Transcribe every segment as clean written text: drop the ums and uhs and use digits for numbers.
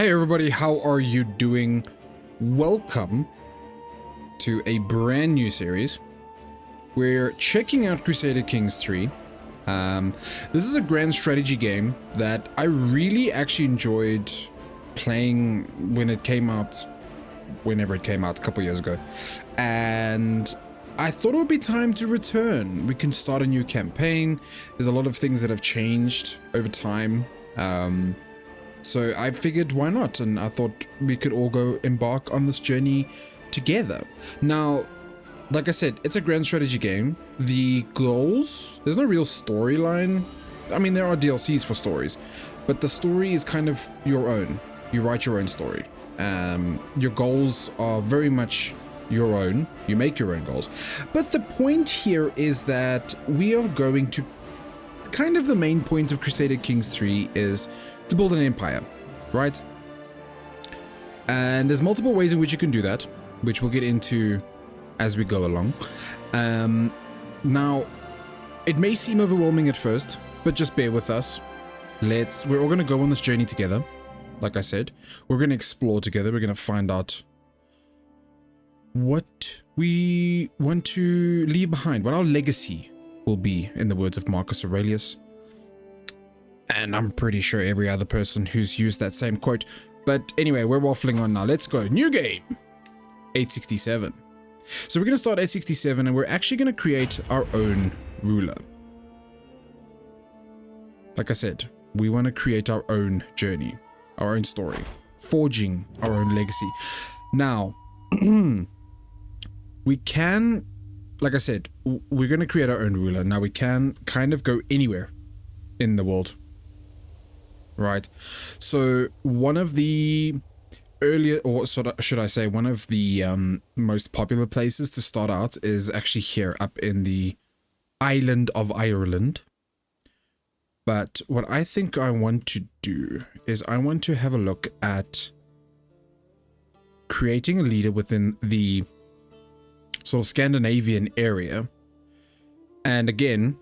Hey everybody, how are you doing? Welcome to a brand new series. We're checking out Crusader Kings III. This is a grand strategy game that I really actually enjoyed playing when it came out, whenever it came out, a couple years ago. And I thought it would be time to return. We can start a new campaign. There's a lot of things that have changed over time. So I figured why not, and I thought we could all go embark on this journey together. Now, like I said, it's a grand strategy game. The goals, there's no real storyline. I mean, there are DLCs for stories, but the story is kind of your own. You write your own story. Your goals are very much your own. You make your own goals. But the point here is that we are going to, kind of the main point of Crusader Kings 3 is to build an empire, right? And there's multiple ways in which you can do that, which we'll get into as we go along. Now, it may seem overwhelming at first, but just bear with us. We're all going to go on this journey together. Like I said, we're going to explore together. We're going to find out what we want to leave behind, what our legacy will be, in the words of Marcus Aurelius. And I'm pretty sure every other person who's used that same quote. But anyway, we're waffling on now. Let's go. New game. 867. So we're going to start 867 and we're actually going to create our own ruler. Like I said, we want to create our own journey, our own story, forging our own legacy. Now, we can, like I said, we're going to create our own ruler. Now we can kind of go anywhere in the world. Right, so one of the earlier, or sort of, should I say, one of the most popular places to start out is actually here up in the island of Ireland. But what I think I want to do is I want to have a look at creating a leader within the sort of Scandinavian area. And again,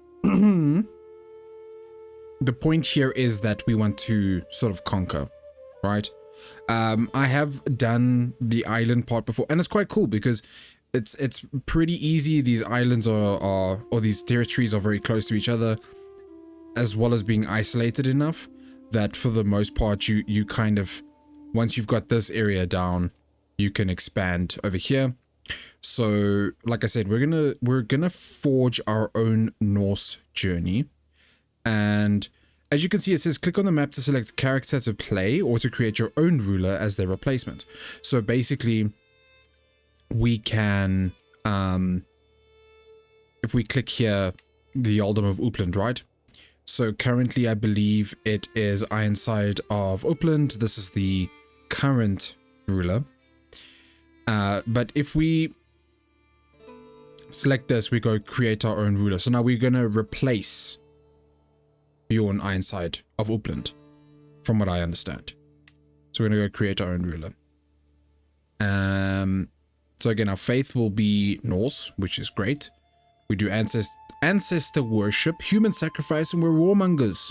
the point here is that we want to sort of conquer, right? I have done the island part before, and it's quite cool because it's pretty easy. These islands or these territories are very close to each other, as well as being isolated enough that for the most part you kind of, once you've got this area down, you can expand over here. So like I said, we're gonna forge our own Norse journey. And as you can see, it says click on the map to select a character to play or to create your own ruler as their replacement. So basically, we can, if we click here, the Earldom of Uppland, right? So currently, I believe it is Ironside of Uppland. This is the current ruler. But if we select this, we go create our own ruler. So now we're going to replace Bjorn Ironside of Uppland, from what I understand. So we're going to go create our own ruler. So again, our faith will be Norse, which is great. We do ancestor worship, human sacrifice, and we're warmongers.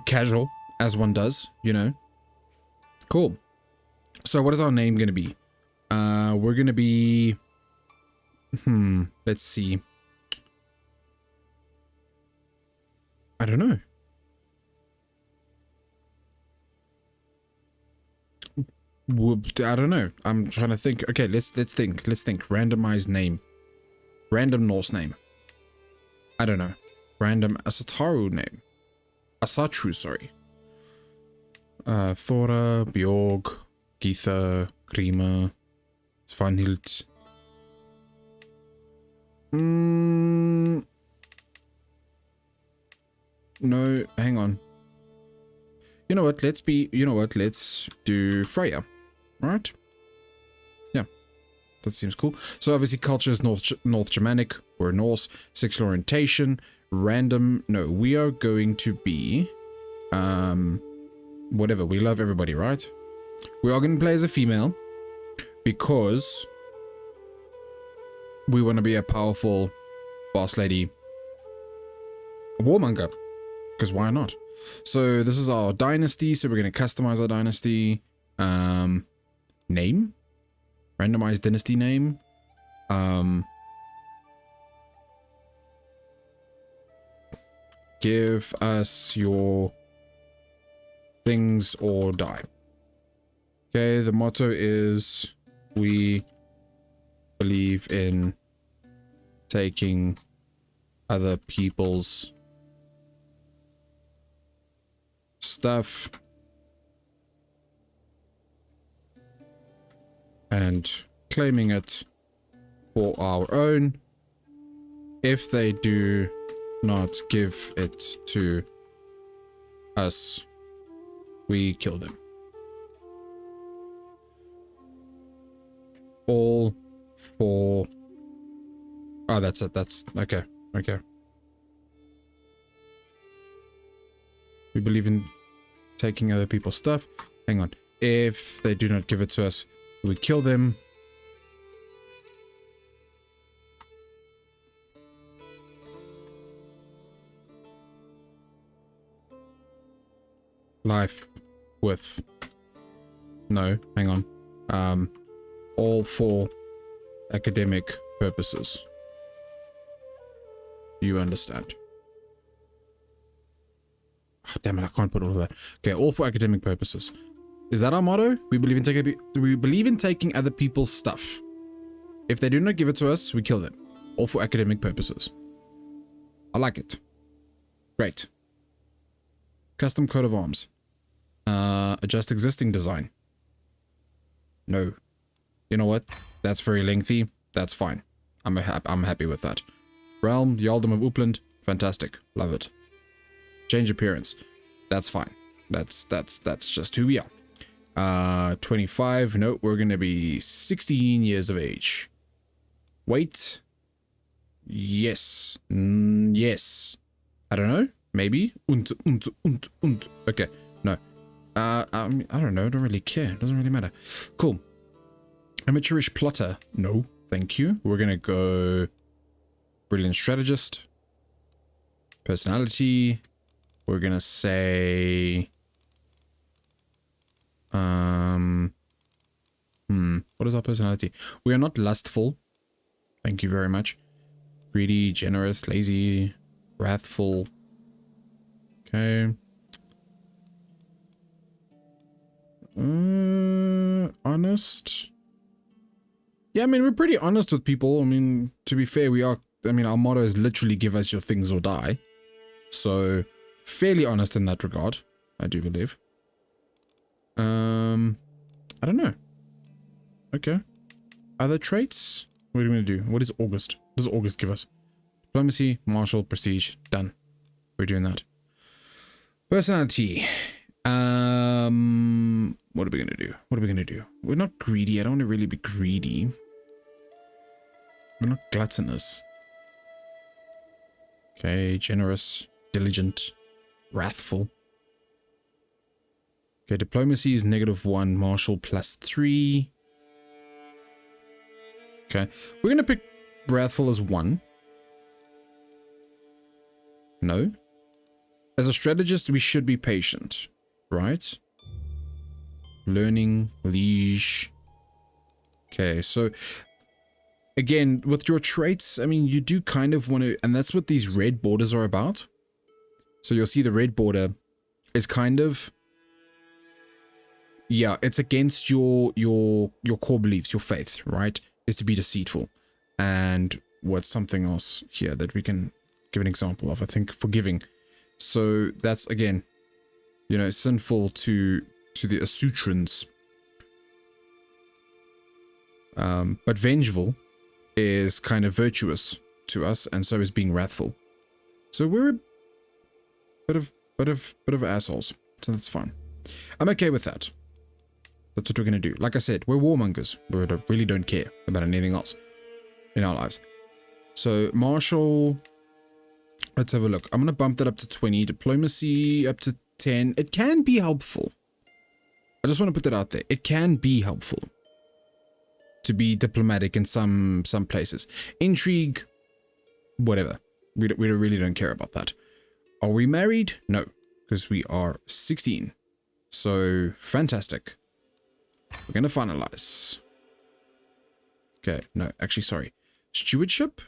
Casual, as one does, you know. Cool. So what is our name going to be? We're going to be... let's see. I don't know. I don't know. I'm trying to think. Okay, let's think. Let's think. Randomized name. Random Norse name. I don't know. Random Asataru name. Asatru, sorry. Thora, Bjorg, Geetha, Grima, Svanhild. No, hang on. You know what? Let's do Freya, right? Yeah, that seems cool. So obviously culture is North Germanic, we're Norse, sexual orientation, random. No, we are going to be, whatever. We love everybody, right? We are going to play as a female because we want to be a powerful boss lady, a warmonger. Because why not? So this is our dynasty. So we're going to customize our dynasty. Name. Randomize dynasty name. Give us your things or die. Okay, the motto is we believe in taking other people's stuff and claiming it for our own. If they do not give it to us, we kill them. All for... Oh, that's it. That's... Okay. Okay. We believe in taking other people's stuff. Hang on. If they do not give it to us, we kill them. Life with... No, hang on. All for academic purposes. You understand? Oh, damn it, I can't put all of that. Okay, all for academic purposes. Is that our motto? We believe in taking other people's stuff. If they do not give it to us, we kill them. All for academic purposes. I like it. Great. Custom coat of arms. Adjust existing design. No. You know what? That's very lengthy. That's fine. I'm happy with that. Realm, the Earldom of Upland. Fantastic. Love it. Change appearance. That's fine. That's just who we are. 25. No, we're gonna be 16 years of age. Weight. Yes. Yes. I don't know. Maybe. Und. Okay. No. I don't know. I don't really care. Doesn't really matter. Cool. Amateurish plotter. No, thank you. We're gonna go brilliant strategist. Personality. We're gonna say what is our personality? We are not lustful. Thank you very much. Greedy, generous, lazy, wrathful. Okay. Honest. Yeah, I mean, we're pretty honest with people. I mean, to be fair, we are. I mean, our motto is literally give us your things or die. So, fairly honest in that regard, I do believe. I don't know. Okay. Other traits? What are we going to do? What is August? What does August give us? Diplomacy, martial, prestige. Done. We're doing that. Personality. What are we going to do? What are we going to do? We're not greedy. I don't want to really be greedy. We're not gluttonous. Okay, generous, diligent, wrathful. Okay, diplomacy is -1, martial +3. Okay, we're gonna pick wrathful as 1. No. As a strategist, we should be patient, right? Learning, liege. Okay, so again, with your traits, I mean, you do kind of want to, and that's what these red borders are about. So you'll see the red border is kind of, yeah, it's against your core beliefs, your faith, right? Is to be deceitful. And what's something else here that we can give an example of? I think forgiving. So that's, again, you know, sinful to the Asutrans. But vengeful is kind of virtuous to us, and so is being wrathful. So we're a bit of assholes. So that's fine. I'm okay with that. That's what we're gonna do. Like I said, we're warmongers. We really don't care about anything else in our lives. So martial, let's have a look. I'm gonna bump that up to 20. Diplomacy up to 10. It can be helpful. I just want to put that out there. It can be helpful to be diplomatic in some places. Intrigue, whatever. We really don't care about that. Are we married? No, because we are 16. So, fantastic. We're going to finalize. Okay, no, actually, sorry. Stewardship?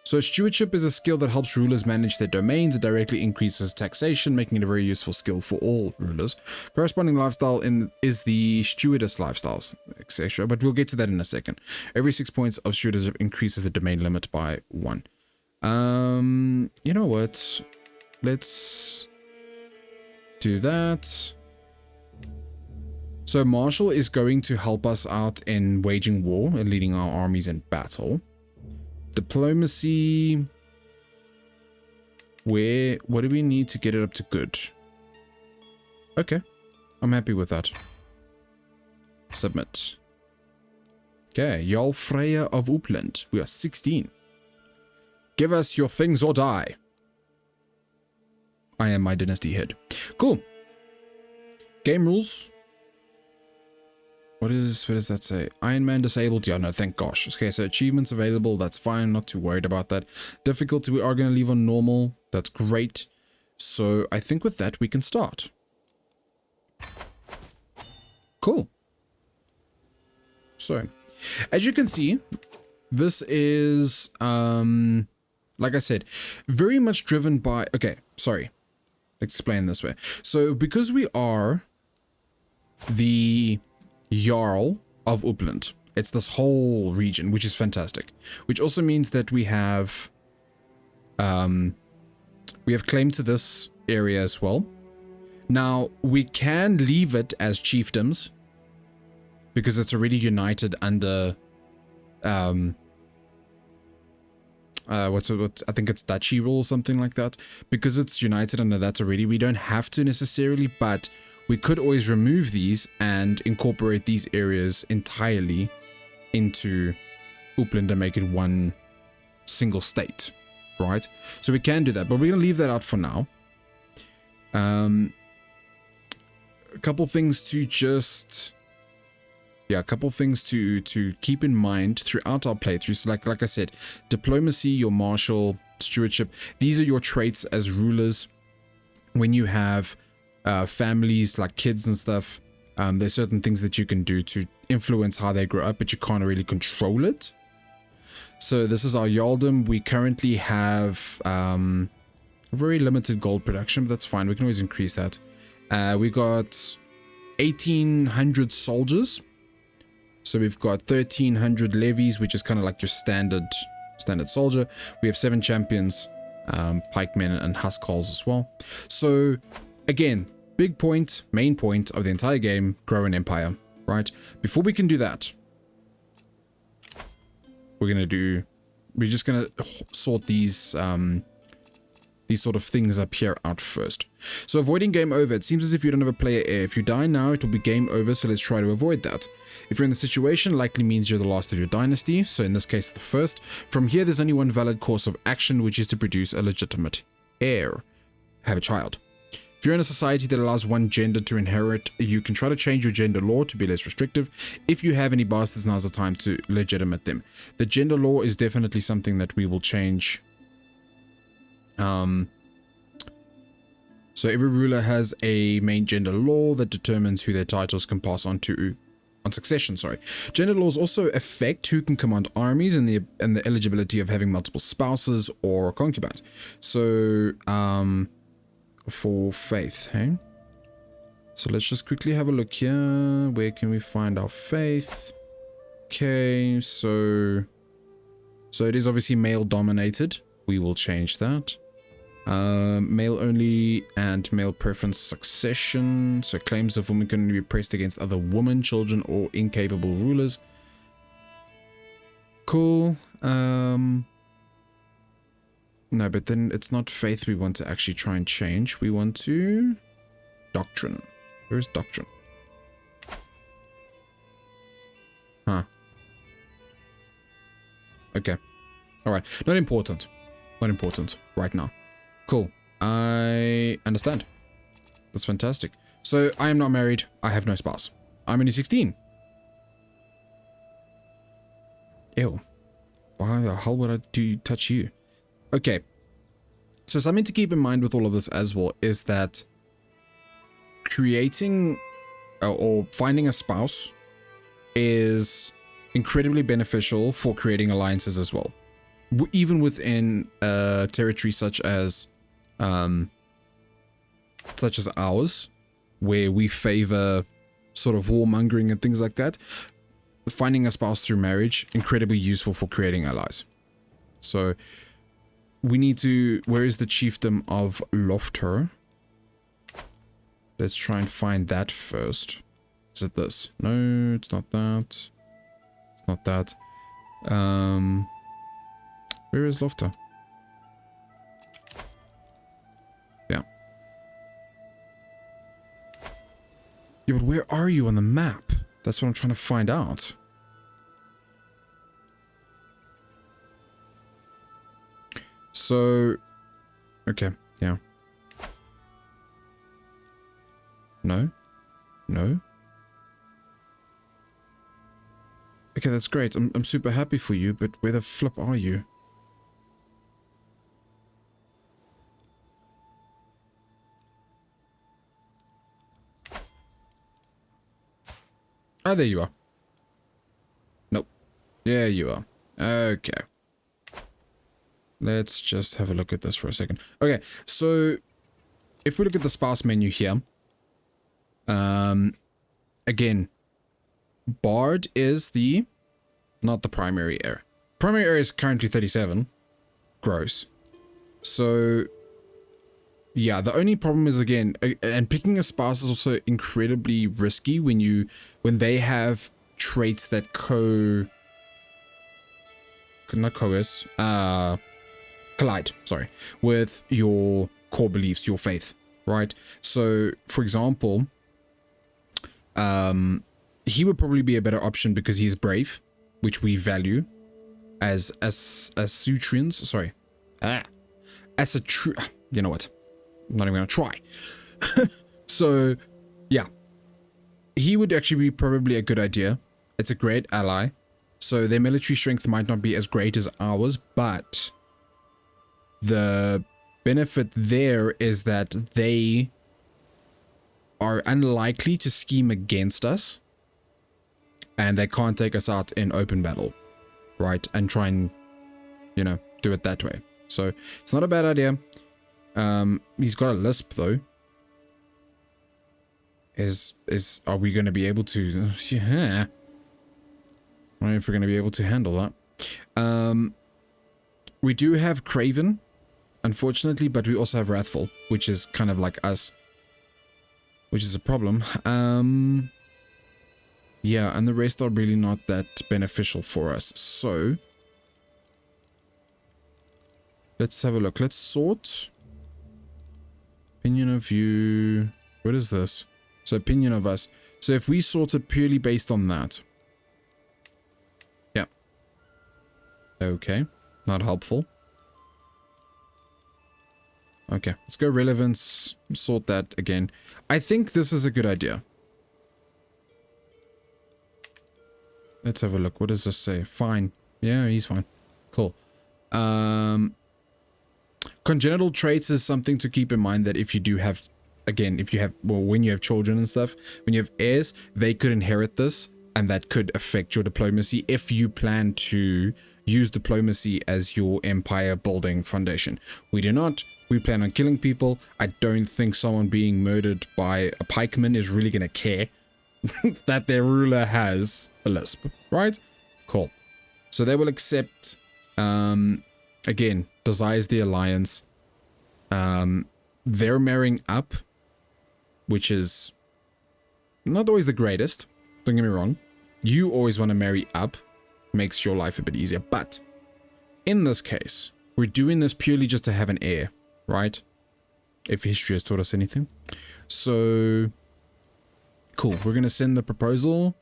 So stewardship is a skill that helps rulers manage their domains. It directly increases taxation, making it a very useful skill for all rulers. Corresponding lifestyle is the stewardess lifestyles, etc. But we'll get to that in a second. Every 6 points of stewardship increases the domain limit by 1. You know what? Let's do that. So Marshall is going to help us out in waging war and leading our armies in battle. Diplomacy. What do we need to get it up to good? Okay. I'm happy with that. Submit. Okay. Jarl Freya of Upland. We are 16. Give us your things or die. I am my dynasty head. Cool. Game rules. What does that say? Iron Man disabled? Yeah, no, thank gosh. Okay, so achievements available. That's fine. Not too worried about that. Difficulty, we are going to leave on normal. That's great. So I think with that, we can start. Cool. So, as you can see, this is, like I said, very much driven by... Okay, sorry. Explain this way. So, because we are the Jarl of Upland. It's this whole region, which is fantastic. Which also means that we have claim to this area as well. Now, we can leave it as chiefdoms because it's already united under I think it's duchy rule or something like that. Because it's united under that already, we don't have to necessarily, but we could always remove these and incorporate these areas entirely into Upland and make it one single state, right? So we can do that, but we're going to leave that out for now. A couple things to just... Yeah, a couple things to keep in mind throughout our playthroughs. So like I said, diplomacy, your martial, stewardship, these are your traits as rulers. When you have families like kids and stuff, there's certain things that you can do to influence how they grow up, but you can't really control it. So this is our Jarldom. We currently have very limited gold production, but that's fine. We can always increase that. We got 1,800 soldiers. So we've got 1,300 levies, which is kind of like your standard soldier. We have 7 champions, pikemen and huskarls as well. So again, big point, main point of the entire game, grow an empire, right? Before we can do that, we're just gonna sort these sort of things up here out first. So avoiding game over. It seems as if you don't have a player heir. If you die now, it will be game over, so let's try to avoid that. If you're in the situation, likely means you're the last of your dynasty, so in this case the first. From here, there's only one valid course of action, which is to produce a legitimate heir. Have a child. If you're in a society that allows one gender to inherit, you can try to change your gender law to be less restrictive. If you have any bastards, now's the time to legitimate them. The gender law is definitely something that we will change. So every ruler has a main gender law that determines who their titles can pass on to on succession. Gender laws also affect who can command armies and the eligibility of having multiple spouses or concubines. So for faith, hey. So let's just quickly have a look here. Where can we find our faith? Okay, so it is obviously male dominated. We will change that. Male only and male preference succession. So claims of women can only be pressed against other women, children, or incapable rulers. Cool. No, but then it's not faith we want to actually try and change. We want to... Doctrine. Where's doctrine? Huh. Okay. Alright. Not important. Not important right now. Cool. I understand. That's fantastic. So, I am not married. I have no spouse. I'm only 16. Ew. Why the hell would I touch you? Okay. So something to keep in mind with all of this as well is that creating or finding a spouse is incredibly beneficial for creating alliances as well. Even within a territory such as ours, where we favor sort of warmongering and things like that, finding a spouse through marriage, incredibly useful for creating allies. So we need to, where is the chiefdom of Lofter? Let's try and find that first. Is it this? No, it's not that. It's not that. Where is Lofter? Yeah. Yeah, but where are you on the map? That's what I'm trying to find out. So, okay, yeah. No? No? Okay, that's great. I'm super happy for you, but where the flip are you? Oh, there you are. Nope. Yeah, you are. Okay. Let's just have a look at this for a second. Okay, so if we look at the spouse menu here, again, Bard is not the primary heir. Primary heir is currently 37. Gross. So, yeah, the only problem is, again, and picking a spouse is also incredibly risky when they have traits that collide, sorry, with your core beliefs, your faith, right? So, for example, he would probably be a better option because he's brave, which we value as Sutrians. Sorry, as a true. You know what? I'm not even gonna try. So, yeah, he would actually be probably a good idea. It's a great ally. So their military strength might not be as great as ours, but the benefit there is that they are unlikely to scheme against us, and they can't take us out in open battle, right? And try and, you know, do it that way. So it's not a bad idea. He's got a lisp though. Are we going to be able to? Yeah. I don't know if we're going to be able to handle that. We do have Craven, unfortunately, but we also have Wrathful, which is kind of like us, which is a problem. Yeah, and the rest are really not that beneficial for us. So let's have a look. Let's sort. Opinion of you. What is this? So opinion of us. So if we sort it purely based on that. Yeah. Okay. Not helpful. Okay. Let's go relevance. Sort that again. I think this is a good idea. Let's have a look. What does this say? Fine. Yeah, he's fine. Cool. Congenital traits is something to keep in mind, that if you do have, again, if you have, well, when you have children and stuff, when you have heirs, they could inherit this, and that could affect your diplomacy if you plan to use diplomacy as your empire building foundation. We do not. We plan on killing people. I don't think someone being murdered by a pikeman is really going to care that their ruler has a lisp, right? Cool. So they will accept, again, desires the alliance. They're marrying up, which is not always the greatest. Don't get me wrong. You always want to marry up. Makes your life a bit easier. But in this case, we're doing this purely just to have an heir, right? If history has taught us anything. So, cool. We're going to send the proposal.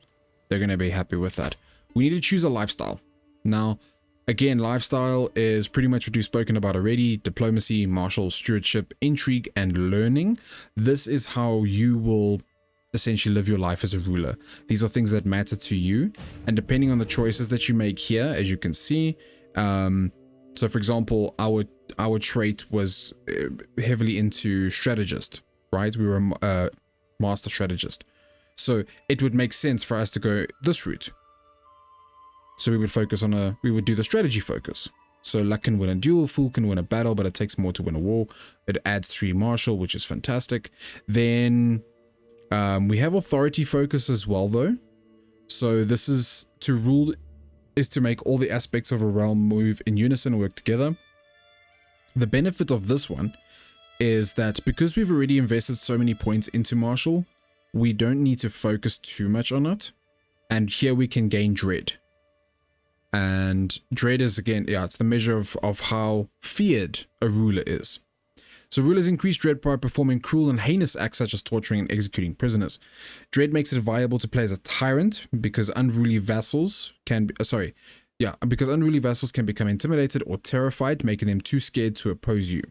They're going to be happy with that. We need to choose a lifestyle. Now, again, lifestyle is pretty much what we've spoken about already. Diplomacy, martial, stewardship, intrigue, and learning. This is how you will essentially live your life as a ruler. These are things that matter to you. And depending on the choices that you make here, as you can see, So for example, our trait was heavily into strategist, right? We were a master strategist. So it would make sense for us to go this route. So we would focus on we would do the strategy focus. So luck can win a duel, fool can win a battle, but it takes more to win a war. It adds 3 martial, which is fantastic. Then we have authority focus as well though. So this is to rule, is to make all the aspects of a realm move in unison and work together. The benefit of this one is that because we've already invested so many points into martial, we don't need to focus too much on it. And here we can gain dread. And dread is, again, yeah, it's the measure of how feared a ruler is. So rulers increase dread by performing cruel and heinous acts such as torturing and executing prisoners. Dread makes it viable to play as a tyrant because unruly vassals can be, because unruly vassals can become intimidated or terrified, making them too scared to oppose you.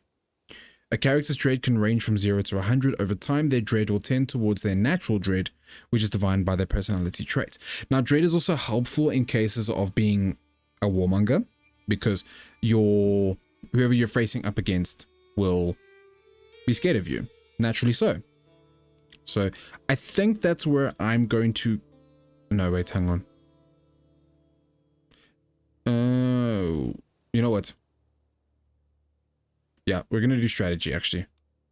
A character's dread can range from 0 to 100. Over time, their dread will tend towards their natural dread, which is defined by their personality traits. Now, dread is also helpful in cases of being a warmonger, because whoever you're facing up against will be scared of you, naturally so. So I think that's where I'm going to... No, wait, hang on. You know what? Yeah, we're going to do strategy, actually.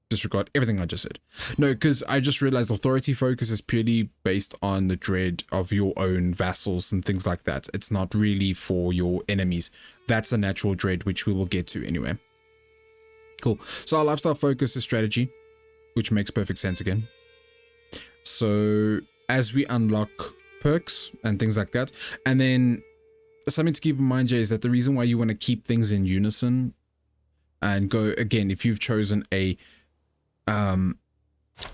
Disregard everything I just said. No, because I just realized authority focus is purely based on the dread of your own vassals and things like that. It's not really for your enemies. That's a natural dread, which we will get to anyway. Cool. So our lifestyle focus is strategy, which makes perfect sense again. So as we unlock perks and things like that, and then something to keep in mind, Jay, is that the reason why you want to keep things in unison and go, again, if you've chosen a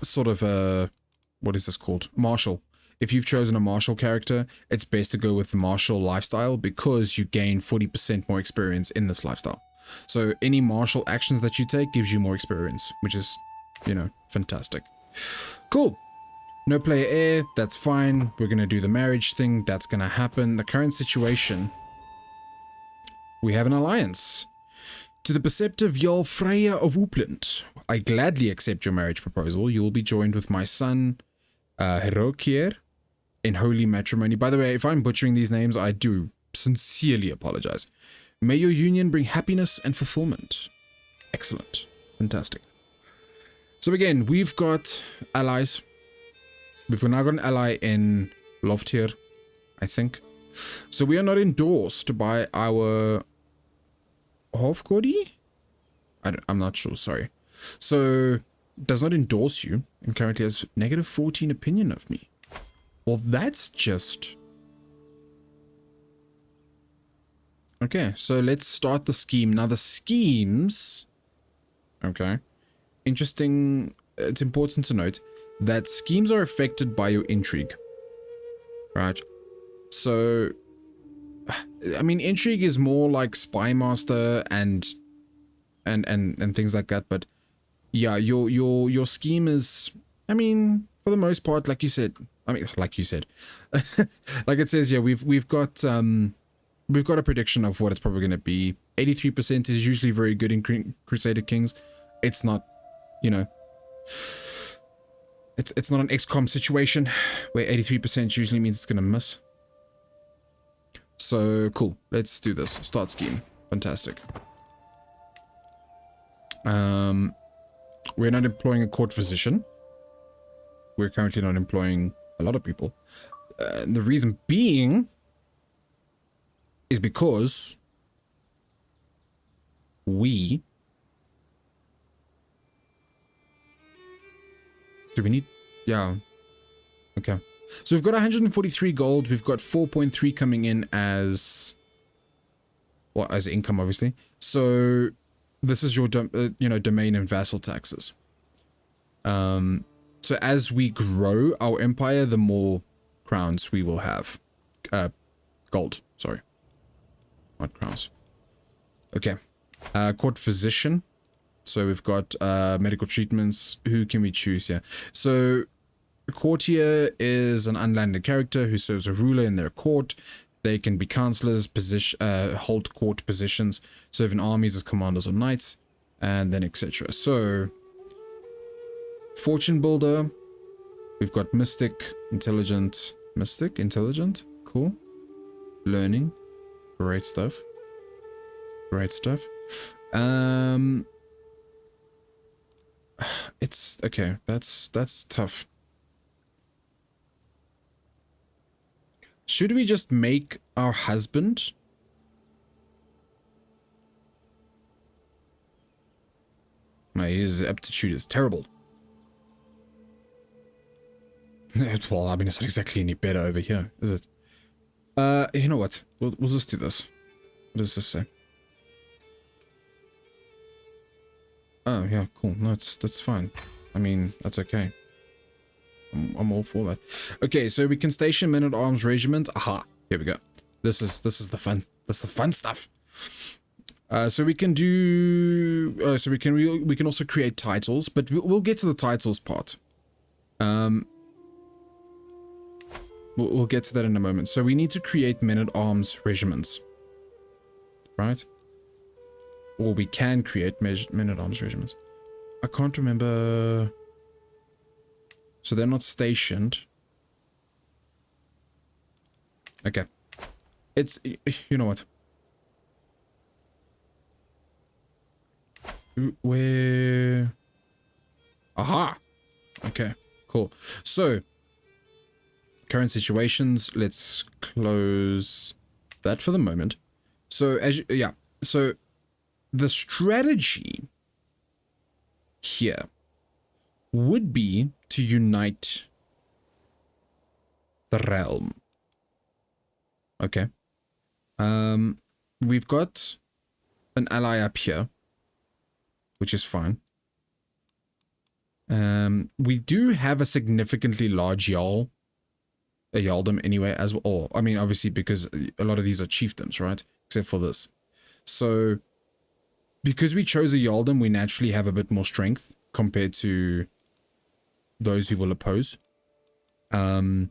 sort of a, what is this called? Martial. If you've chosen a martial character, it's best to go with the martial lifestyle because you gain 40% more experience in this lifestyle. So any martial actions that you take gives you more experience, which is, you know, fantastic. Cool. No player heir, that's fine. We're going to do the marriage thing. That's going to happen. The current situation, we have an alliance. To the perceptive Jarl Freya of Upland, I gladly accept your marriage proposal. You will be joined with my son, Herokir, in holy matrimony. By the way, if I'm butchering these names, I do sincerely apologize. May your union bring happiness and fulfillment. Excellent. Fantastic. So again, we've got allies. We've now got an ally in Loftyr, I think. So we are not endorsed by our Hofgodi? I'm not sure, sorry. So, does not endorse you and currently has -14 opinion of me. Well, that's just... Okay, so let's start the scheme. Now, the schemes... Okay. Interesting. It's important to note that schemes are affected by your intrigue. Right? So... I mean, intrigue is more like spy master and things like that, but yeah, your scheme is, I mean, for the most part, like you said, like it says, yeah, we've got a prediction of what it's probably going to be. 83% is usually very good in Crusader Kings. It's not, you know, it's not an XCOM situation where 83% usually means it's going to miss. So, cool. Let's do this. Start scheme. Fantastic. We're not employing a court physician. We're currently not employing a lot of people. The reason being is because do we need... Yeah. Okay. So we've got 143 gold. We've got 4.3 coming in as... Well, as income, obviously. So this is your, domain and vassal taxes. So as we grow our empire, the more crowns we will have. Gold, sorry. Not crowns. Okay. Court physician. So we've got medical treatments. Who can we choose here? So... Courtier is an unlanded character who serves a ruler in their court. They can be counselors, hold court positions, serve in armies as commanders or knights, and then etc. So, fortune builder, we've got mystic, intelligent, cool, learning, great stuff, it's okay, that's tough. Should we just make our husband? His aptitude is terrible. Well, I mean, it's not exactly any better over here, is it? You know what? We'll just do this. What does this say? Oh, yeah, cool. No, that's fine. I mean, that's okay. I'm all for that. Okay, so we can station men-at-arms regiment. Aha, here we go. This is the fun. That's the fun stuff. So we can do. So we can also create titles, but we'll get to the titles part. We'll get to that in a moment. So we need to create men-at-arms regiments, right? Or we can create men-at-arms regiments. I can't remember. So they're not stationed. Okay. It's, you know what? Where? Aha! Okay, cool. So, current situations, let's close that for the moment. So, so the strategy here would be to unite the realm. Okay. We've got an ally up here, which is fine. We do have a significantly large a Jarldom anyway, as well. Or, I mean, obviously, because a lot of these are chiefdoms, right? Except for this. So, because we chose a Jarldom, we naturally have a bit more strength compared to those who will oppose. You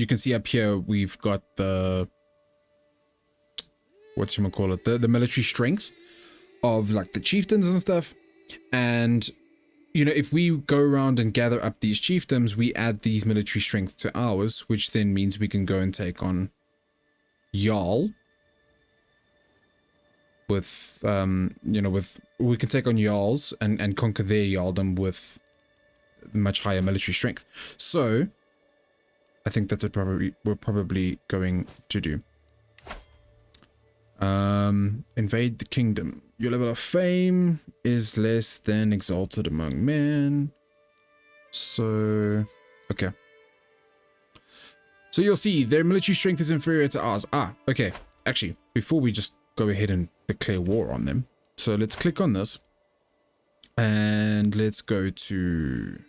can see up here, we've got the, the military strength of like the chieftains and stuff. And, you know, if we go around and gather up these chiefdoms, we add these military strength to ours, which then means we can go and take on Jarl. With, you know, we can take on Jarls and conquer their Jarldom with much higher military strength. So, I think that's what we're probably going to do. Invade the kingdom. Your level of fame is less than exalted among men. So, okay. So you'll see their military strength is inferior to ours. Ah, okay. Actually, before we just go ahead and declare war on them. So let's click on this. And let's go to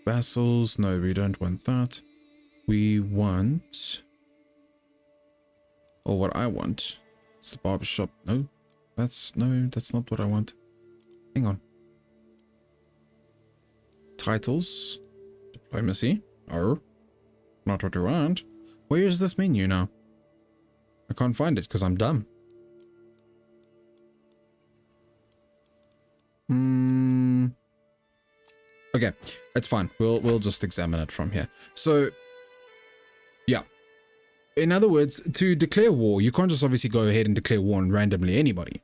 vassals. No, we don't want that. We want, or what I want, it's the barbershop. No, that's not what I want. Hang on. Titles, diplomacy. Oh, not what I want. Where is this menu now? I can't find it because I'm dumb. Okay, it's fine. We'll just examine it from here. So, yeah. In other words, to declare war, you can't just obviously go ahead and declare war on randomly anybody,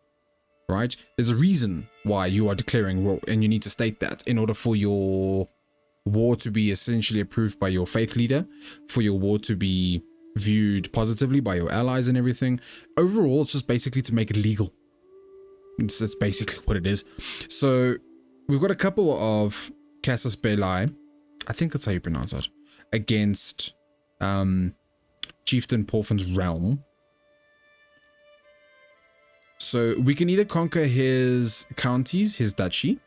right? There's a reason why you are declaring war, and you need to state that in order for your war to be essentially approved by your faith leader, for your war to be viewed positively by your allies and everything. Overall, it's just basically to make it legal. That's basically what it is. So we've got a couple of Casus Belli, I think that's how you pronounce it, against Chieftain Porfin's realm. So we can either conquer his counties, his duchy,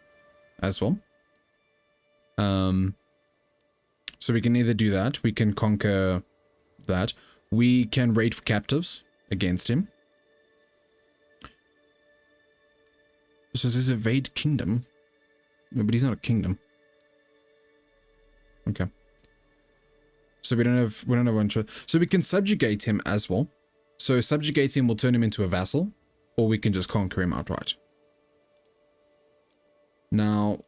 as well. So we can either do that. We can conquer that. We can raid for captives against him. So this is evade kingdom. No, but he's not a kingdom. Okay. So we don't have one choice. So we can subjugate him as well. So subjugating will turn him into a vassal, or we can just conquer him outright. Now,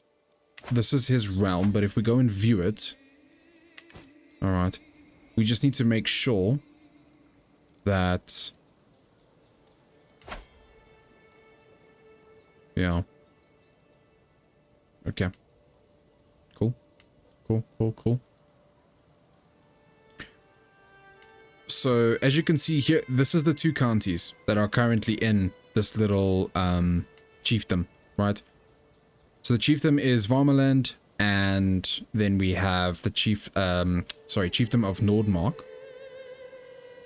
this is his realm, but if we go and view it, all right, we just need to make sure that, yeah, okay, cool. So as you can see here, this is the two counties that are currently in this little chiefdom, right? So the chiefdom is Varmaland, and then we have the chiefdom of Nordmark.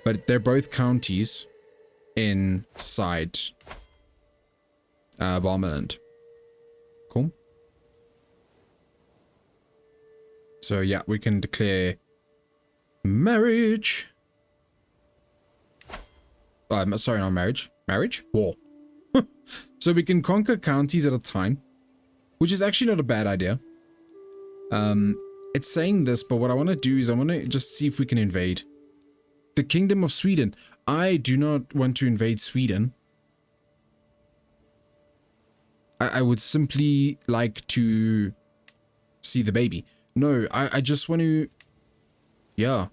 But they're both counties inside Varmaland. Cool. So yeah, we can declare marriage. Sorry, not marriage. Marriage? War. So we can conquer counties at a time, which is actually not a bad idea. It's saying this, but what I want to do is I want to just see if we can invade the Kingdom of Sweden. I do not want to invade Sweden. I would simply like to see the baby. No, I just want to... Yeah.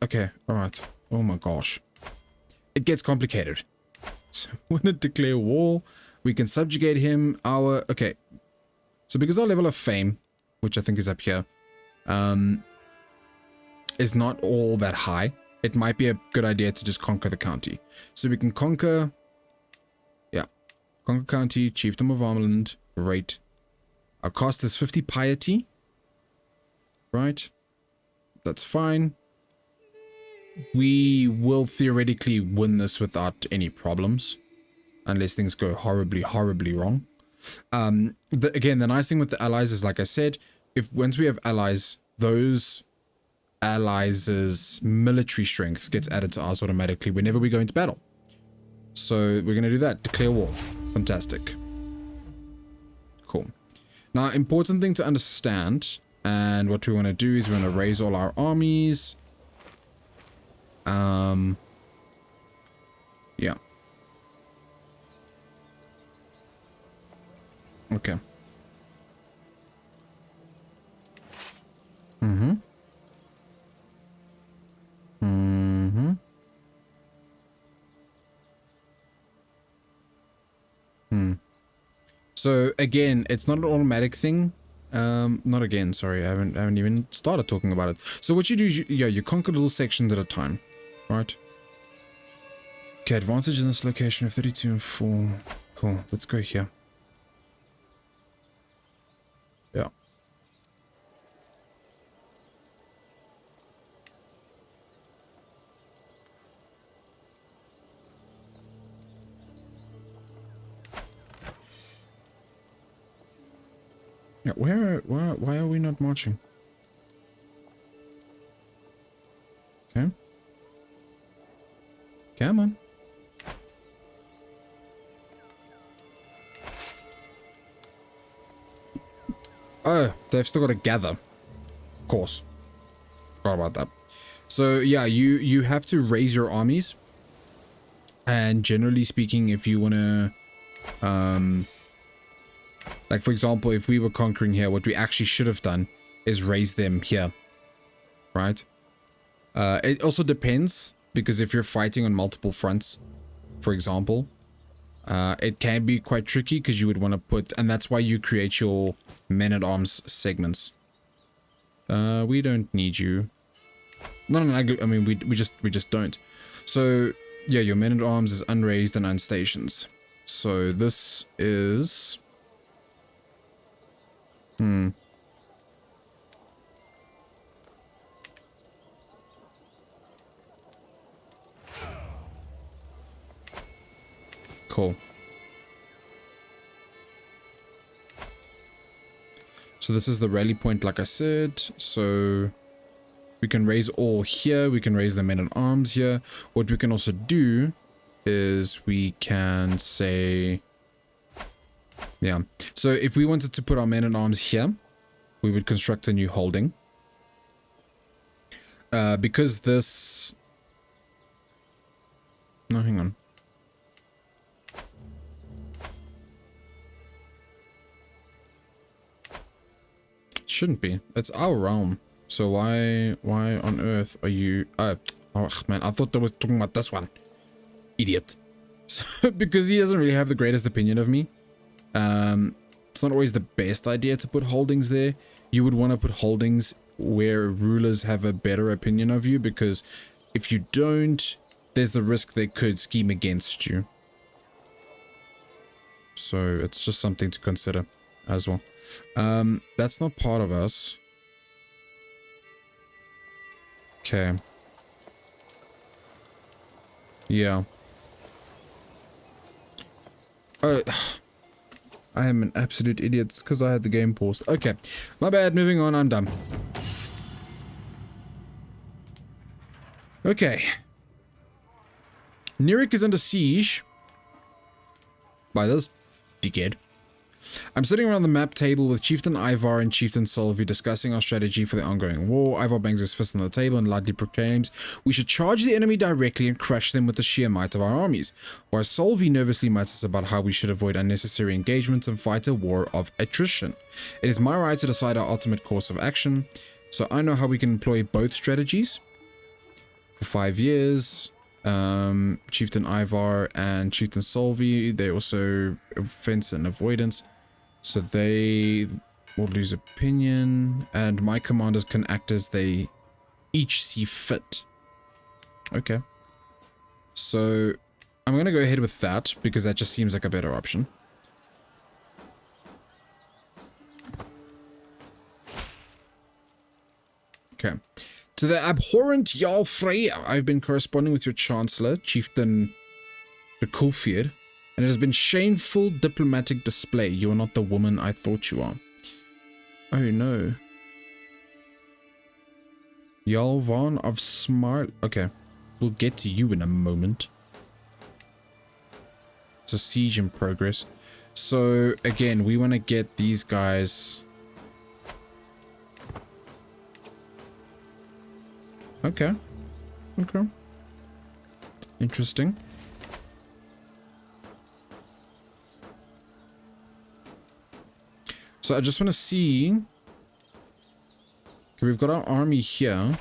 Okay, alright. Oh my gosh. It gets complicated. So I want to declare war. We can subjugate him. Okay. So because our level of fame, which I think is up here, is not all that high, it might be a good idea to just conquer the county. So we can conquer... Yeah. Conquer county, chiefdom of Armland. Great. Our cost is 50 piety. Right. That's fine. We will theoretically win this without any problems, unless things go horribly wrong. Again, the nice thing with the allies is, like I said, once we have allies, those allies' military strength gets added to ours automatically whenever we go into battle. So we're going to do that. Declare war. Fantastic. Cool. Now, important thing to understand, and what we want to do is we want to raise all our armies. Yeah. Okay. So again, it's not an automatic thing. Not again, sorry, I haven't even started talking about it. So what you do is you conquer little sections at a time, right? Okay, advantage in this location of 32 and 4. Cool, let's go here. Yeah. Yeah, why are we not marching? Okay. Come on. Oh, they've still got to gather. Of course. Forgot about that. So yeah, you have to raise your armies. And generally speaking, if you want to, like for example, if we were conquering here, what we actually should have done is raise them here, right? It also depends, because if you're fighting on multiple fronts, for example, it can be quite tricky because you would want to put, and that's why you create your men-at-arms segments. We don't need you. No, I mean, we just don't. So yeah, your men-at-arms is unraised and unstations. So this is... Cool. So this is the rally point, like I said. So we can raise all here. We can raise the men-at-arms here. What we can also do is we can say... Yeah. So if we wanted to put our men-at-arms here, we would construct a new holding. Because this... No, hang on. It shouldn't be. It's our realm. So why on earth are you... Oh man, I thought that was talking about this one. Idiot. So, because he doesn't really have the greatest opinion of me. It's not always the best idea to put holdings there. You would want to put holdings where rulers have a better opinion of you, because if you don't, there's the risk they could scheme against you. So it's just something to consider as well. That's not part of us. Okay. Yeah. I am an absolute idiot because I had the game paused. Okay, my bad, moving on, I'm done. Okay. Nirik is under siege by this dickhead. I'm sitting around the map table with Chieftain Ivar and Chieftain Solvi discussing our strategy for the ongoing war. Ivar bangs his fist on the table and loudly proclaims, "We should charge the enemy directly and crush them with the sheer might of our armies," while Solvi nervously mutters about how we should avoid unnecessary engagements and fight a war of attrition. It is my right to decide our ultimate course of action, so I know how we can employ both strategies. For 5 years, Chieftain Ivar and Chieftain Solvi, they also offense and avoidance. So they will lose opinion, and my commanders can act as they each see fit. Okay. So I'm going to go ahead with that, because that just seems like a better option. Okay. To the abhorrent Jarl Freyr, I've been corresponding with your Chancellor, Chieftain the Kulfir, and it has been shameful diplomatic display. You are not the woman I thought you are. Oh no. Yalvan of Smart. Okay. We'll get to you in a moment. It's a siege in progress. So again, we want to get these guys. Okay. Okay. Interesting. So I just want to see. Okay, we've got our army here.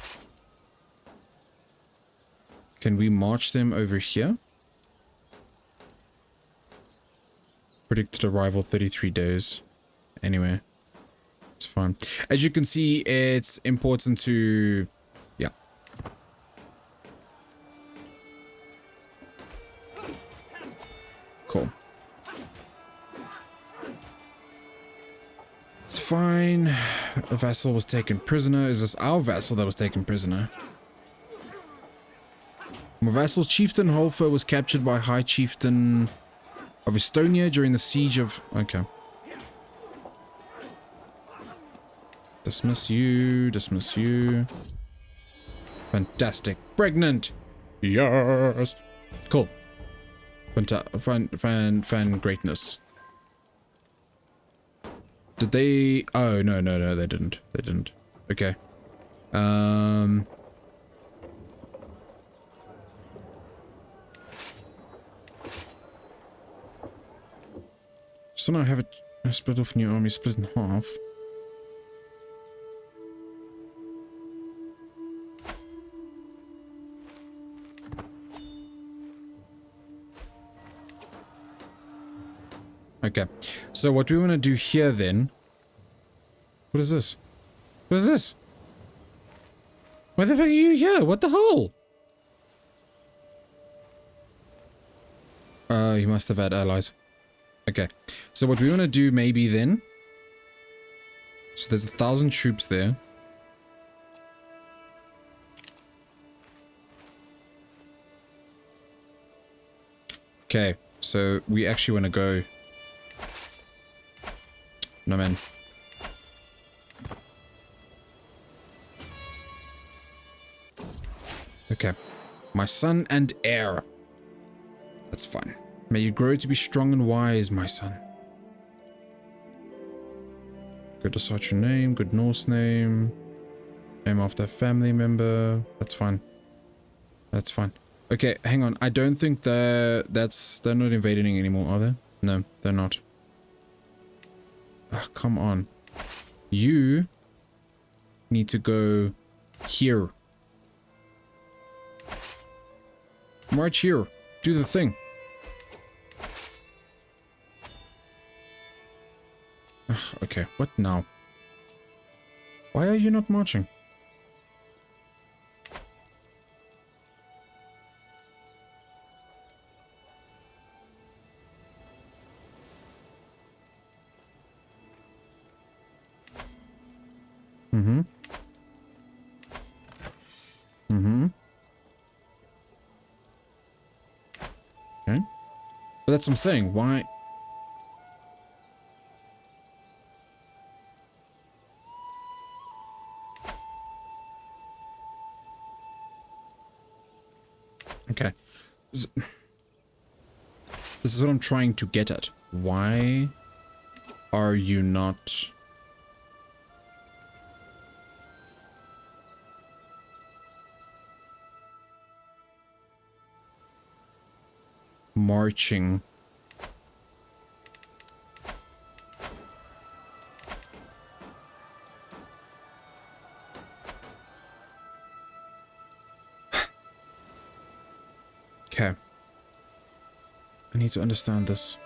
Can we march them over here? Predicted arrival 33 days. Anyway, it's fine. As you can see, it's important to... Yeah. Cool. It's fine. A vassal was taken prisoner. Is this our vassal that was taken prisoner? My vassal Chieftain Holfer was captured by High Chieftain of Estonia during the siege of... Okay. Dismiss you. Dismiss you. Fantastic. Pregnant. Yes. Cool. Fan greatness. Did they... Oh, no, they didn't. They didn't. Okay. So now I have a split off new army, split in half. Okay, so what we want to do here then... What is this? What is this? Why the fuck are you here? What the hell? You must have had allies. Okay, so what we want to do maybe then... So there's 1,000 troops there. Okay, so we actually want to go... No, man. Okay. My son and heir. That's fine. May you grow to be strong and wise, my son. Good to search your name. Good Norse name. Name after a family member. That's fine. That's fine. Okay, hang on. I don't think they're not invading anymore, are they? No, they're not. Oh, come on. You need to go here. March here. Do the thing. Okay, what now? Why are you not marching? Mm-hmm. Mm-hmm. Okay. But that's what I'm saying. Why? Okay. This is what I'm trying to get at. Why are you not marching? Okay. I need to understand this.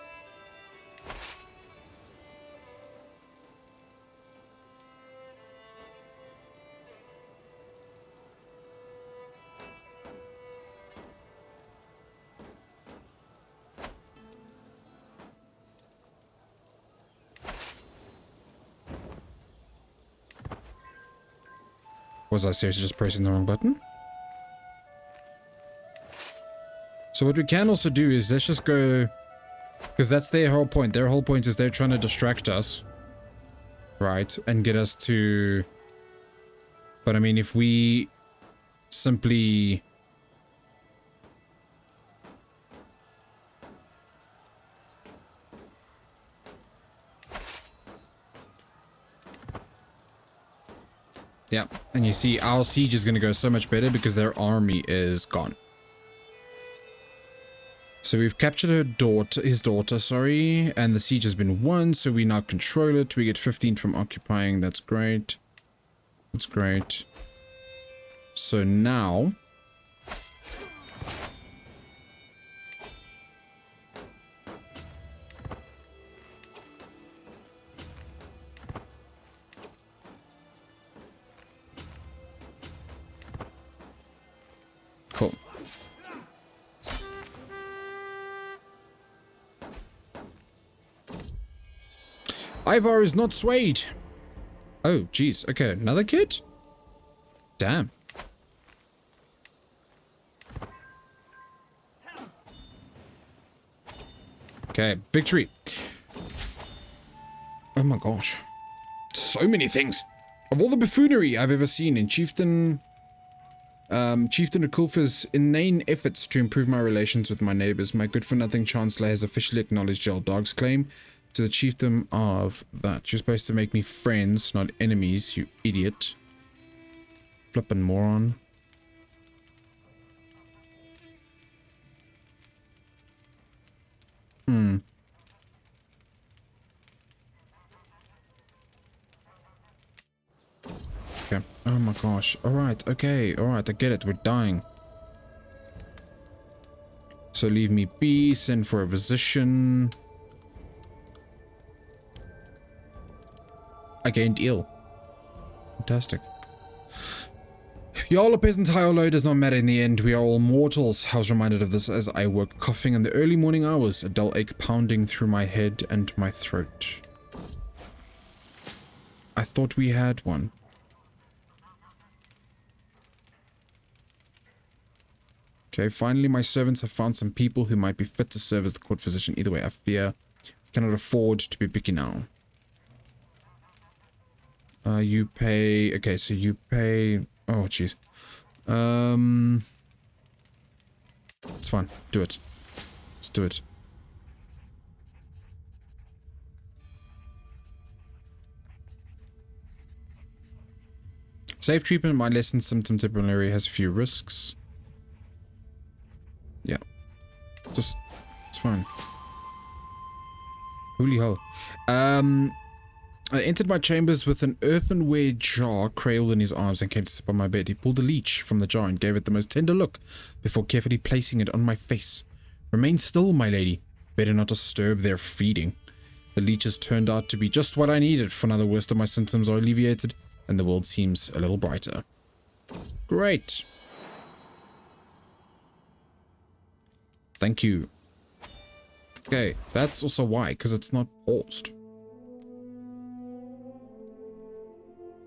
Was I seriously just pressing the wrong button? So what we can also do is let's just go... Because that's their whole point. Their whole point is they're trying to distract us. Right? And get us to... But I mean, if we simply... Yeah, and you see our siege is going to go so much better because their army is gone. So we've captured his daughter, sorry, and the siege has been won, so we now control it. We get 15 from occupying, that's great. That's great. So now... Cool. Ivar is not swayed. Oh, jeez. Okay, another kid? Damn. Okay, victory. Oh my gosh. So many things. Of all the buffoonery I've ever seen in Chieftain Akulfa's inane efforts to improve my relations with my neighbors, my good-for-nothing Chancellor has officially acknowledged Gerald Dog's claim to the chiefdom of that. You're supposed to make me friends, not enemies, you idiot. Flippin' moron. Okay. Oh my gosh. Alright, okay. Alright, I get it. We're dying. So leave me be. Send for a physician. I gained ill. Fantastic. Y'all, a peasant high or low does not matter in the end. We are all mortals. I was reminded of this as I woke coughing in the early morning hours, a dull ache pounding through my head and my throat. I thought we had one. Okay, finally my servants have found some people who might be fit to serve as the court physician. Either way, I fear I cannot afford to be picky now. You pay... Okay, so you pay... Oh, jeez. It's fine. Do it. Let's do it. Safe treatment might lessen symptom temporarily, has few risks. Yeah. Just, it's fine. Holy hell. I entered my chambers with an earthenware jar cradled in his arms and came to sit on my bed. He pulled a leech from the jar and gave it the most tender look before carefully placing it on my face. Remain still, my lady. Better not disturb their feeding. The leeches turned out to be just what I needed, for now the worst of my symptoms are alleviated and the world seems a little brighter. Great. Thank you. Okay, that's also why, because it's not paused.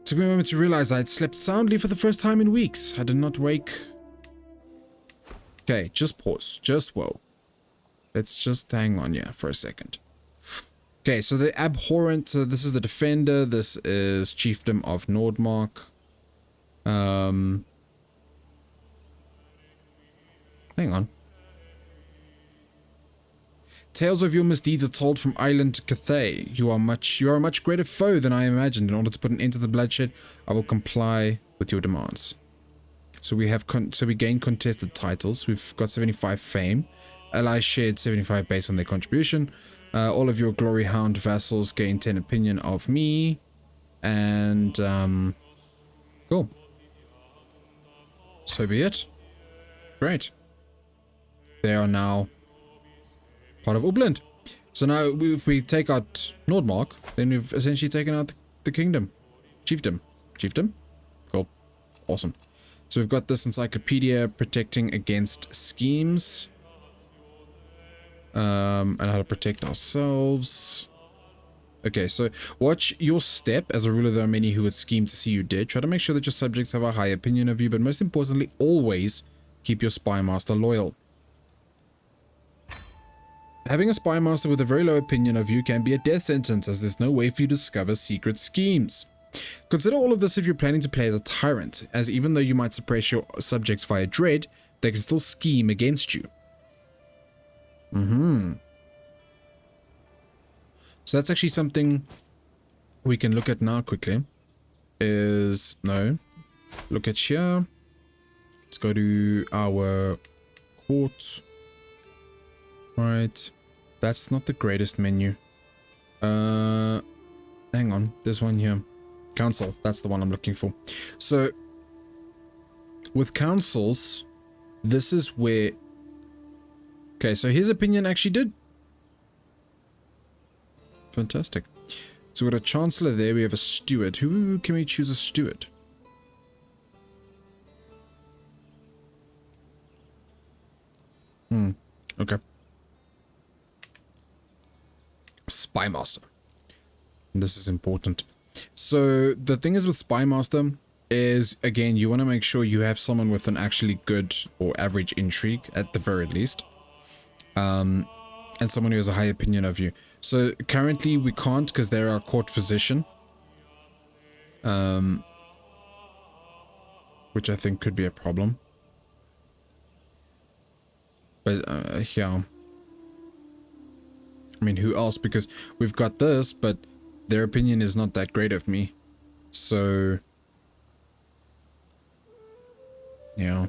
Took me a moment to realize I had slept soundly for the first time in weeks. I did not wake. Okay, just pause. Just whoa. Let's just hang on here for a second. Okay, so the abhorrent, this is the defender. This is chiefdom of Nordmark. Hang on. Tales of your misdeeds are told from Island Cathay. You are a much greater foe than I imagined. In order to put an end to the bloodshed, I will comply with your demands. So we have we gain contested titles. We've got 75 fame. Allies shared 75 based on their contribution. All of your glory hound vassals gain 10 opinion of me. And cool. So be it. Great. They are now part of Upland. So now if we take out Nordmark, then we've essentially taken out the kingdom. Chiefdom. Chiefdom? Cool. Awesome. So we've got this encyclopedia protecting against schemes. And how to protect ourselves. Okay, so watch your step. As a ruler, there are many who would scheme to see you dead. Try to make sure that your subjects have a high opinion of you, but most importantly, always keep your spy master loyal. Having a spy master with a very low opinion of you can be a death sentence, as there's no way for you to discover secret schemes. Consider all of this if you're planning to play as a tyrant, as even though you might suppress your subjects via dread, they can still scheme against you. So that's actually something we can look at now quickly. Look at here. Let's go to our court. Right, that's not the greatest menu. Hang on, there's one here. Council, that's the one I'm looking for. So, with councils, this is where... Okay, so his opinion actually did. Fantastic. So we got a chancellor there, we have a steward. Who can we choose a steward? Okay. Spy master. This is important. So the thing is with spy master is, again, you want to make sure you have someone with an actually good or average intrigue at the very least, and someone who has a high opinion of you. So currently we can't because they're our court physician, which I think could be a problem. But yeah, I mean, who else? Because we've got this, but their opinion is not that great of me. So, yeah.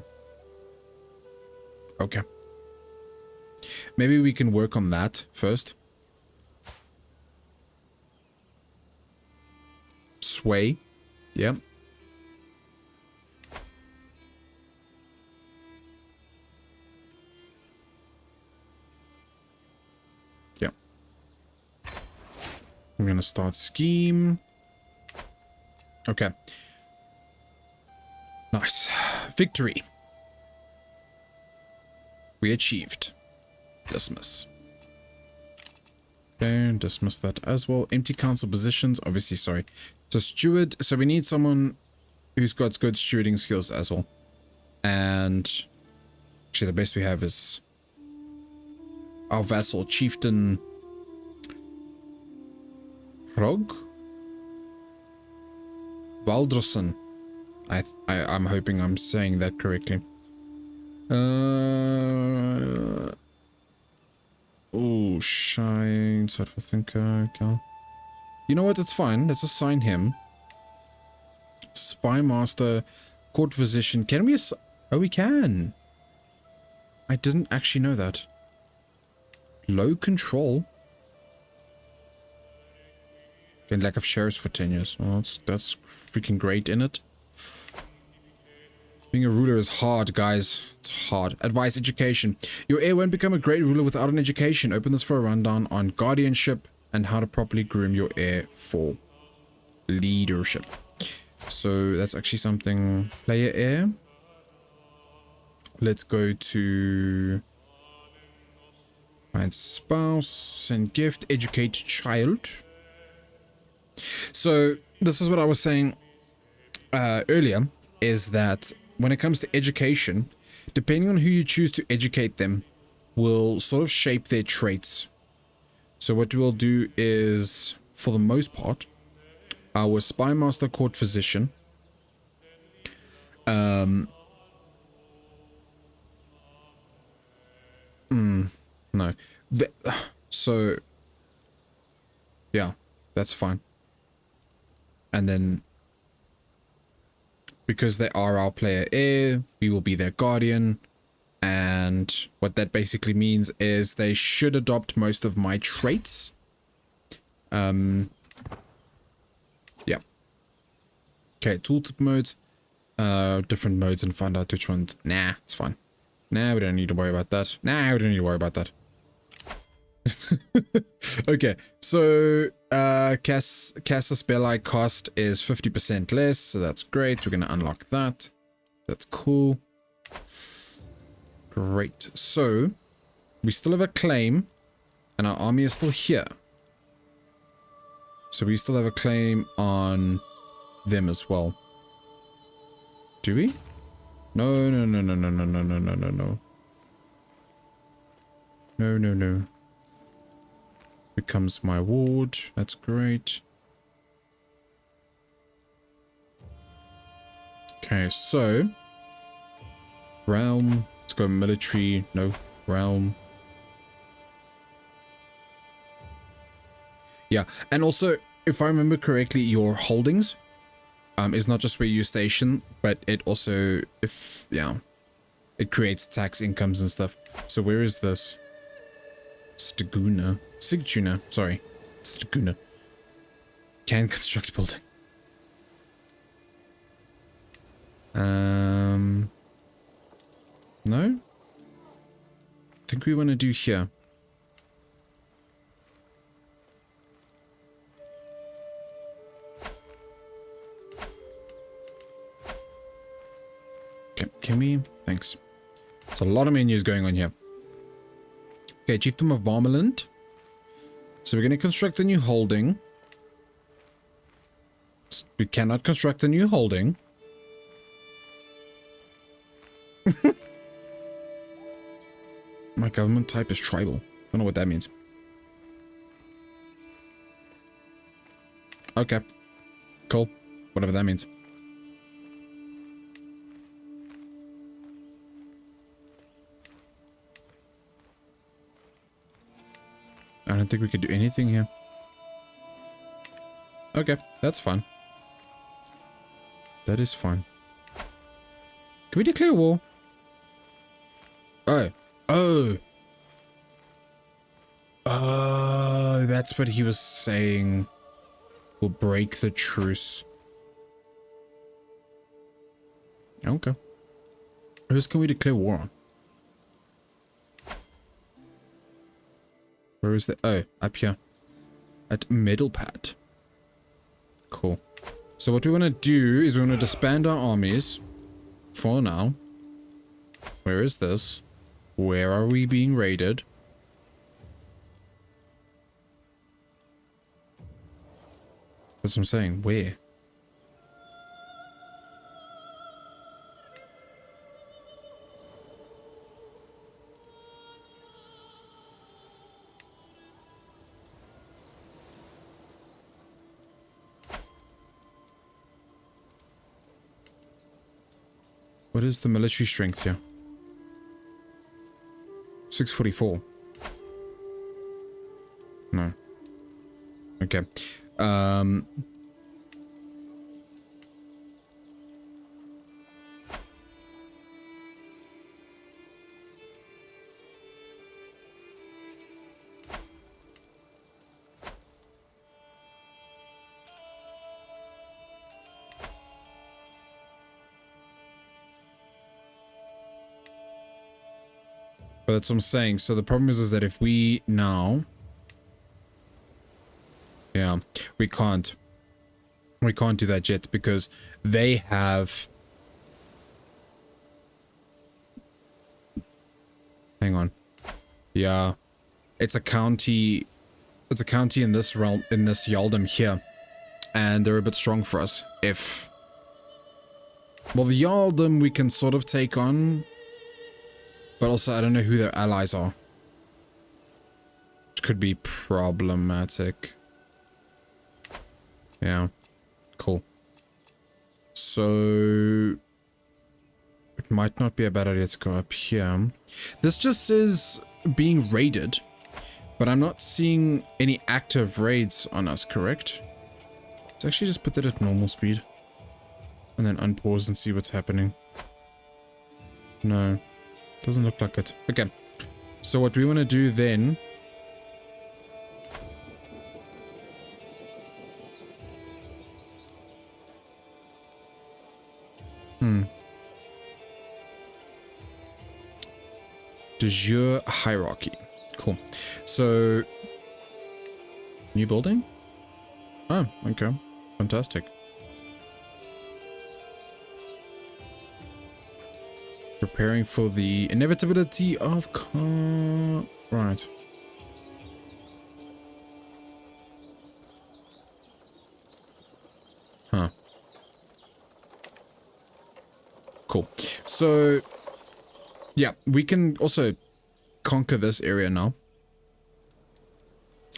Okay. Maybe we can work on that first. Sway. Yep. I'm gonna start scheme. Okay. Nice. Victory. We achieved. Dismiss. Okay, dismiss that as well. Empty council positions. Obviously, sorry. So steward. So we need someone who's got good stewarding skills as well. And actually the best we have is our vassal chieftain Rog? Valdrosen. I'm hoping I'm saying that correctly. Oh, shine. Insightful thinker. Okay. You know what? It's fine. Let's assign him. Spy master, court physician. Can we? Oh, we can. I didn't actually know that. Low control. Gain lack of shares for 10 years. Well, that's freaking great, isn't it? Being a ruler is hard, guys. It's hard. Advice, education. Your heir won't become a great ruler without an education. Open this for a rundown on guardianship and how to properly groom your heir for leadership. So that's actually something. Player heir. Let's go to find spouse, send gift, educate child. So this is what I was saying earlier, is that when it comes to education, depending on who you choose to educate them will sort of shape their traits. So what we'll do is, for the most part, our spy master court physician, no, so yeah, that's fine. And then because they are our player heir, we will be their guardian. And what that basically means is they should adopt most of my traits. Yeah. Okay, tooltip modes. Different modes and find out which ones. Nah, it's fine. Nah, we don't need to worry about that. Nah, we don't need to worry about that. Okay, so cast a spell I cost is 50% less, so that's great. We're gonna unlock that. That's cool. Great. So we still have a claim, and our army is still here. So we still have a claim on them as well. Do we? No, no, no, no, no, no, no, no, no, no, no. No, no, no. Becomes my ward. That's great. Okay, so realm. Let's go military. No, realm. Yeah, and also, if I remember correctly, your holdings is not just where you station, but it also, it creates tax incomes and stuff. So where is this? Sigtuna, sorry. Staguna. Can construct building. No? I think we want to do here. Okay, can we? Thanks. There's a lot of menus going on here. Okay, Chiefdom of Varmeland. So we're going to construct a new holding. We cannot construct a new holding. My government type is tribal. Don't know what that means. Okay. Cool. Whatever that means. I don't think we could do anything here. Okay, that's fine. That is fine. Can we declare war? Oh. Oh. Oh, that's what he was saying. We'll break the truce. Okay. Who else can we declare war on? Where is that? Oh, up here. At Middle Pad. Cool. So what we want to do is we want to disband our armies. For now. Where is this? Where are we being raided? That's what I'm saying. Where? What is the military strength here? 644. No. Okay. But that's what I'm saying. So the problem is that if we now... Yeah, we can't. We can't do that yet because they have... Hang on. Yeah. It's a county... It's a county in this realm, in this Yaldom here. And they're a bit strong for us. If... Well, the Yaldom we can sort of take on. But also, I don't know who their allies are. Which could be problematic. Yeah. Cool. So... It might not be a bad idea to go up here. This just says being raided. But I'm not seeing any active raids on us, correct? Let's actually just put that at normal speed. And then unpause and see what's happening. No. Doesn't look like it. Okay. So what we want to do then... De jure hierarchy. Cool. So... New building? Oh, okay. Fantastic. Preparing for the inevitability of right. Huh. Cool. So, yeah, we can also conquer this area now.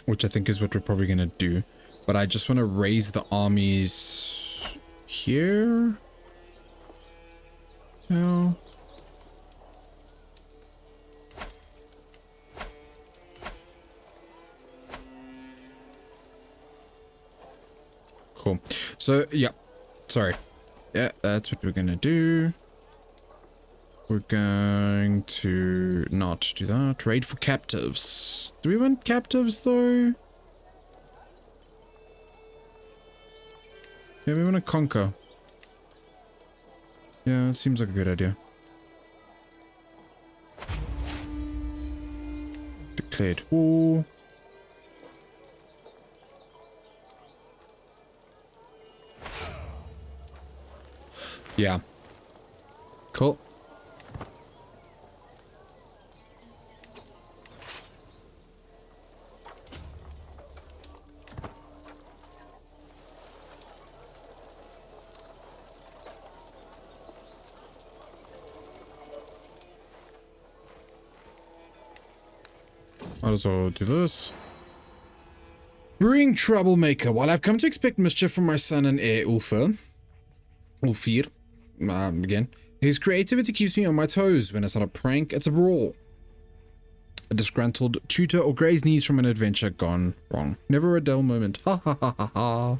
Which I think is what we're probably going to do. But I just want to raise the armies here. No. Cool. So, yeah. Sorry. Yeah, that's what we're going to do. We're going to not do that. Raid for captives. Do we want captives, though? Yeah, we want to conquer. Yeah, it seems like a good idea. Declared war. Yeah. Cool. Might as well do this. Brewing troublemaker. While I've come to expect mischief from my son and heir, Ulfir, again, his creativity keeps me on my toes. When it's not a prank, it's a brawl. A disgruntled tutor or Grey's knees from an adventure gone wrong. Never a dull moment. Ha ha ha ha ha.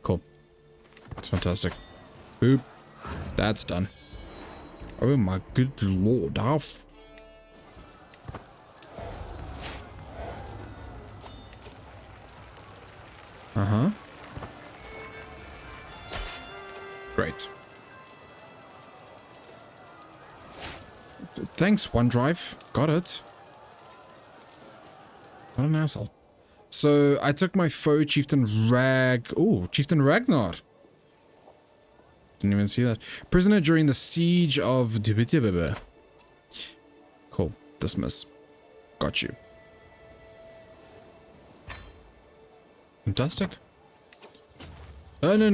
Cool. That's fantastic. Boop. That's done. Oh my good lord, Alf. Uh-huh. Great. Thanks, OneDrive. Got it. What an asshole. So, I took my foe, Chieftain Chieftain Ragnar. Didn't even see that. Prisoner during the siege of... Cool. Dismiss. Got you. Fantastic. Oh, no.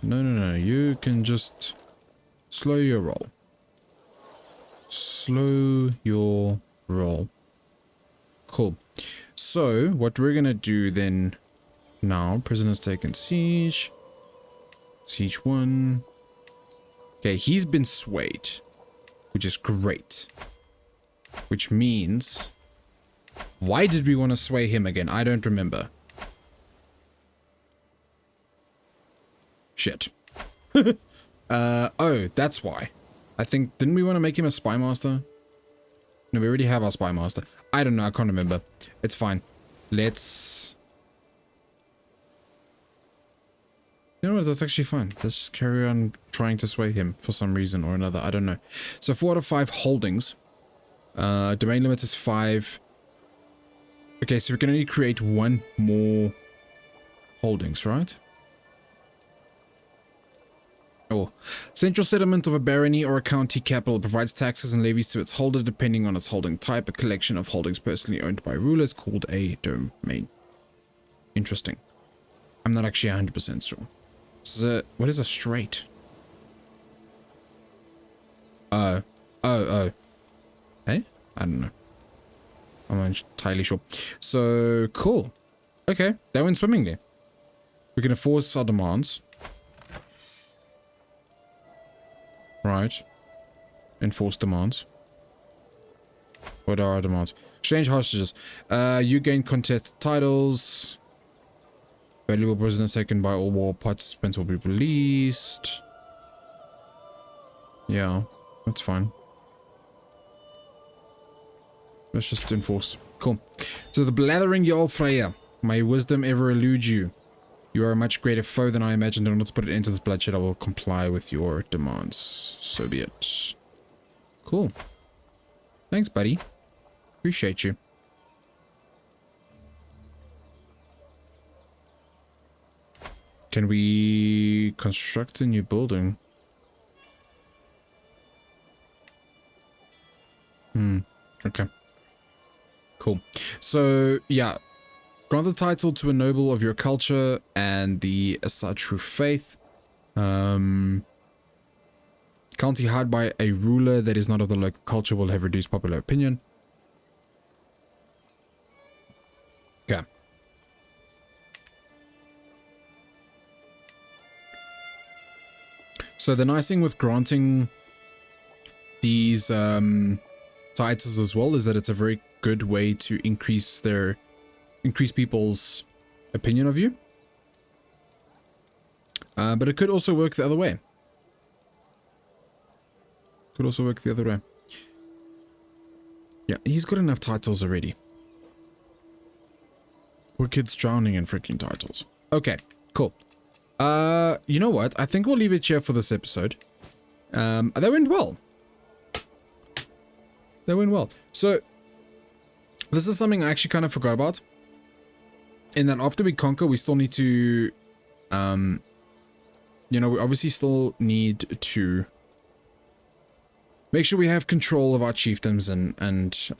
No. You can just slow your roll. Slow your roll. Cool. So, what we're gonna do then now, prisoners taken siege. Siege 1. Okay, he's been swayed, which is great. Which means, why did we want to sway him again? I don't remember. Shit. Oh, that's why. I think, didn't we want to make him a spy master? No, we already have our spy master. I don't know, I can't remember. It's fine. Let's... You know what, that's actually fine. Let's just carry on trying to sway him for some reason or another. I don't know. So 4 out of 5 holdings. Domain limit is 5. Okay, so we can only create 1 more holdings, right? Oh, central settlement of a barony or a county capital provides taxes and levies to its holder depending on its holding type. A collection of holdings personally owned by rulers called a domain. Interesting. I'm not actually 100% sure. So, what is a strait? Oh. Hey? I don't know. I'm not entirely sure. So, cool. Okay, that went swimmingly. We're going to force our demands. Right. Enforce demands. What are our demands? Exchange hostages. You gain contested titles. Valuable prisoners taken by all war participants will be released. Yeah, that's fine. Let's just enforce. Cool. So the blathering Jarl Freya. May wisdom ever elude you. You are a much greater foe than I imagined. In order to put an end to this bloodshed, I will comply with your demands. So be it. Cool. Thanks, buddy. Appreciate you. Can we construct a new building? Okay. Cool. So, yeah. Grant the title to a noble of your culture and the Assad true faith. County held by a ruler that is not of the local culture will have reduced popular opinion. Okay. So the nice thing with granting these titles as well is that it's a very good way to increase people's opinion of you. But it could also work the other way. Yeah, he's got enough titles already. Poor kid's drowning in freaking titles. Okay, cool. You know what? I think we'll leave it here for this episode. That went well. So, this is something I actually kind of forgot about. In that after we conquer, we still need to, you know, we obviously still need to make sure we have control of our chiefdoms and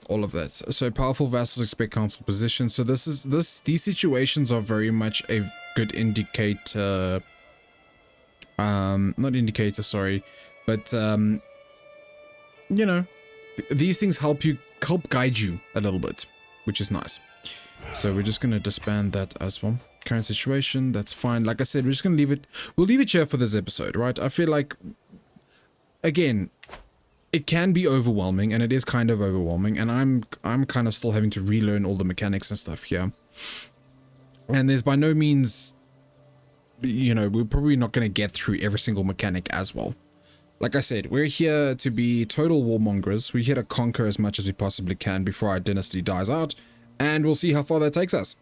all of that. So powerful vassals expect council positions. So these situations are very much a good indicator. Not indicator, sorry, but you know, these things help guide you a little bit, which is nice. So we're just gonna disband that as well. Current situation, that's fine. Like I said, we're just gonna we'll leave it here for this episode, right? I feel like, again, it can be overwhelming, and it is kind of overwhelming, and I'm kind of still having to relearn all the mechanics and stuff here. And there's by no means, you know, we're probably not gonna get through every single mechanic as well. Like I said, we're here to be total warmongers. We're here to conquer as much as we possibly can before our dynasty dies out. And we'll see how far that takes us.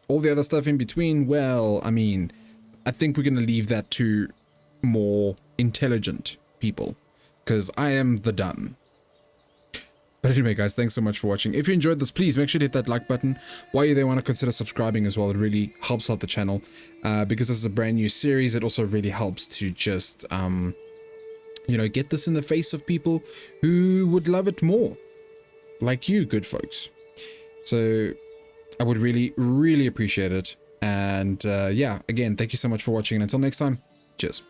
All the other stuff in between, well, I mean, I think we're going to leave that to more intelligent people. Because I am the dumb. But anyway, guys, thanks so much for watching. If you enjoyed this, please make sure to hit that like button. While you're there, want to consider subscribing as well. It really helps out the channel. Because this is a brand new series, it also really helps to just, you know, get this in the face of people who would love it more. Like you, good folks. So I would really, really appreciate it. And yeah, again, thank you so much for watching. And until next time, cheers.